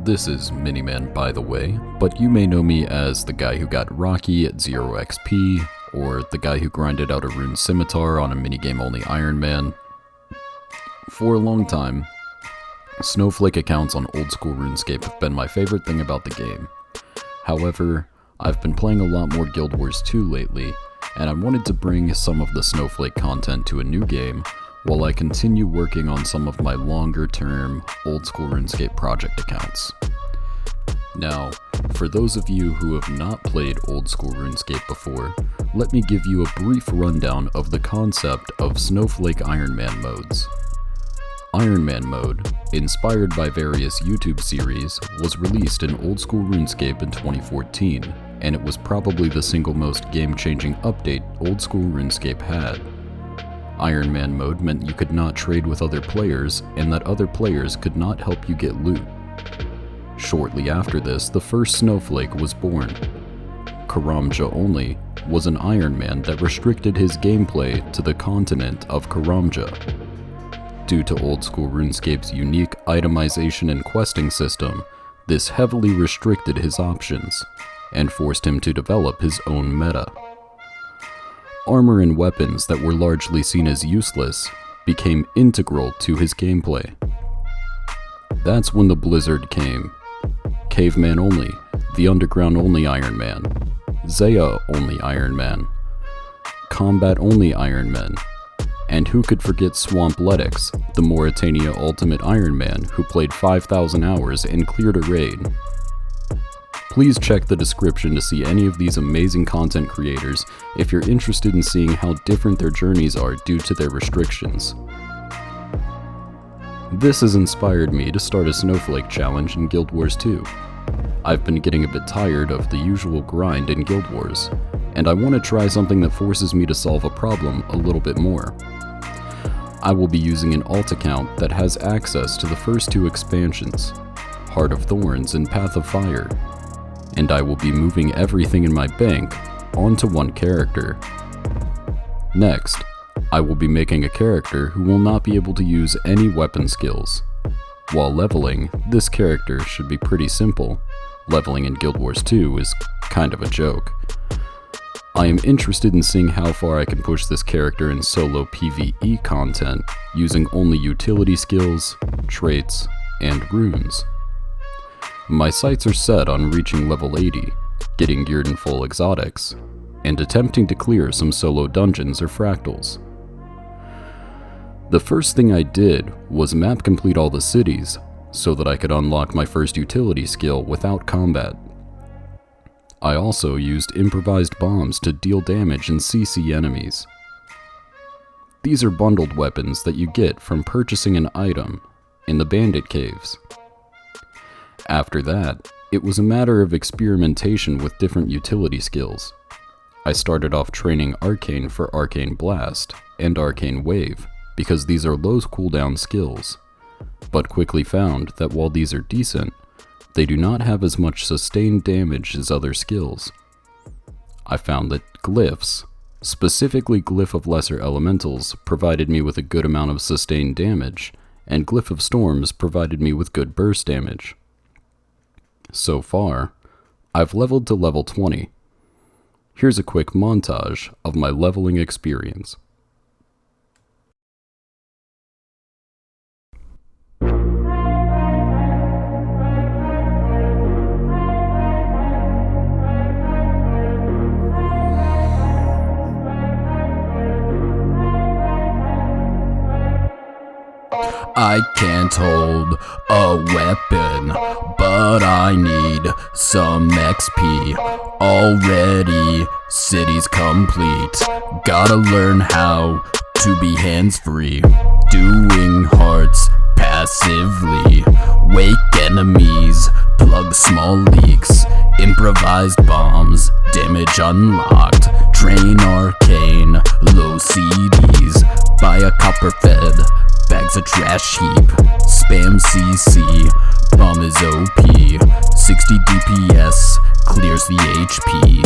This is Miniman, by the way, but you may know me as the guy who got Rocky at 0 XP, or the guy who grinded out a rune scimitar on a minigame-only Ironman. For a long time, Snowflake accounts on old school RuneScape have been my favorite thing about the game. However, I've been playing a lot more Guild Wars 2 lately, and I wanted to bring some of the Snowflake content to a new game, while I continue working on some of my longer-term, old-school RuneScape project accounts. Now, for those of you who have not played old-school RuneScape before, let me give you a brief rundown of the concept of Snowflake Ironman modes. Ironman mode, inspired by various YouTube series, was released in old-school RuneScape in 2014, and it was probably the single most game-changing update old-school RuneScape had. Ironman mode meant you could not trade with other players, and that other players could not help you get loot. Shortly after this, the first Snowflake was born. Karamja Only was an Ironman that restricted his gameplay to the continent of Karamja. Due to old-school RuneScape's unique itemization and questing system, this heavily restricted his options, and forced him to develop his own meta. Armor and weapons that were largely seen as useless became integral to his gameplay. That's when the Blizzard came. Caveman only, the Underground only Iron Man, Zaya only Iron Man, Combat only Iron Men, and who could forget Swampletics, the Mauritania Ultimate Iron Man who played 5,000 hours and cleared a raid. Please check the description to see any of these amazing content creators if you're interested in seeing how different their journeys are due to their restrictions. This has inspired me to start a Snowflake challenge in Guild Wars 2. I've been getting a bit tired of the usual grind in Guild Wars, and I want to try something that forces me to solve a problem a little bit more. I will be using an alt account that has access to the first two expansions, Heart of Thorns and Path of Fire, and I will be moving everything in my bank onto one character. Next, I will be making a character who will not be able to use any weapon skills. While leveling, this character should be pretty simple. Leveling in Guild Wars 2 is kind of a joke. I am interested in seeing how far I can push this character in solo PvE content using only utility skills, traits, and runes. My sights are set on reaching level 80, getting geared in full exotics, and attempting to clear some solo dungeons or fractals. The first thing I did was map complete all the cities so that I could unlock my first utility skill without combat. I also used improvised bombs to deal damage and CC enemies. These are bundled weapons that you get from purchasing an item in the bandit caves. After that, it was a matter of experimentation with different utility skills. I started off training Arcane for Arcane Blast and Arcane Wave because these are low cooldown skills, but quickly found that while these are decent, they do not have as much sustained damage as other skills. I found that Glyphs, specifically Glyph of Lesser Elementals, provided me with a good amount of sustained damage, and Glyph of Storms provided me with good burst damage. So far, I've leveled to level 20. Here's a quick montage of my leveling experience. I can't hold a weapon, but I need some XP. Already, city's complete. Gotta learn how to be hands-free. Doing hearts passively. Wake enemies, plug small leaks. Improvised bombs, damage unlocked. Train arcane, low CDs. Buy a copper fed. Bags a trash heap, spam CC, bomb is OP, 60 DPS, clears the HP,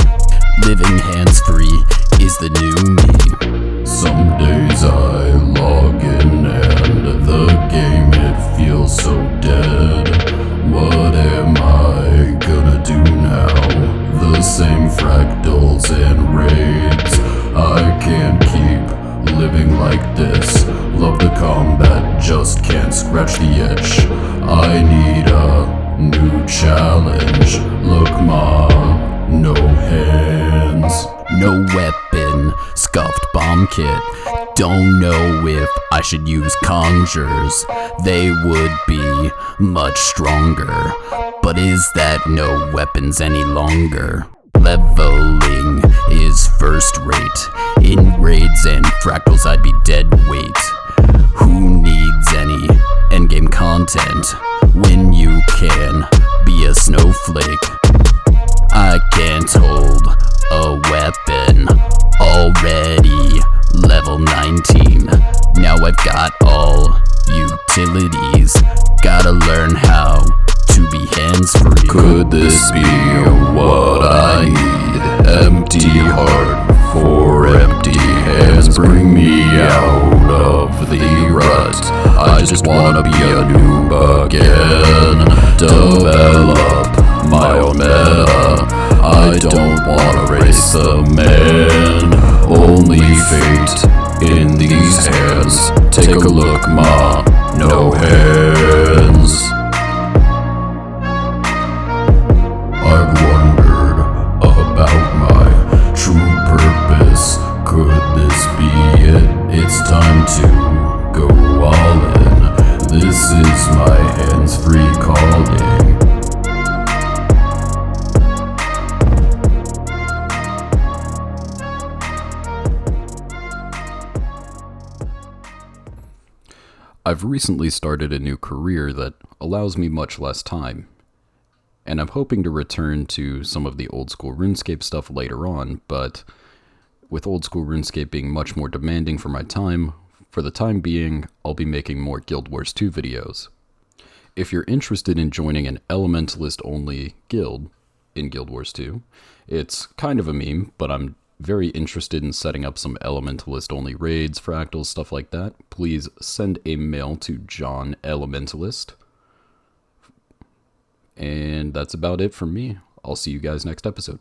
living hands-free is the new me. Some days I log in and the game it feels so dead, whatever. the combat just can't scratch the itch. I need a new challenge. Look, ma, no hands, no weapon, scuffed bomb kit. Don't know if I should use conjures. They would be much stronger. But is that no weapons any longer? Leveling is first rate. In raids and fractals I'd be dead weight. Who needs any endgame content when you can be a snowflake? I can't hold a weapon. Already level 19. Now I've got all utilities. Gotta learn how to be hands-free. Could this be what I need? Empty heart for empty hands. Bring me out of the rut. I just wanna be a noob again. Develop my own meta. I don't wanna race the man. Only fate in these hands. Take a look, ma, no hands. I've wondered about my true purpose. Could this be it? It's time to go all in. This is my hands-free calling. I've recently started a new career that allows me much less time, and I'm hoping to return to some of the old school RuneScape stuff later on, but with old school RuneScape being much more demanding for my time, for the time being, I'll be making more Guild Wars 2 videos. If you're interested in joining an Elementalist-only guild in Guild Wars 2, it's kind of a meme, but I'm very interested in setting up some Elementalist-only raids, fractals, stuff like that. Please send a mail to John Elementalist. And that's about it from me. I'll see you guys next episode.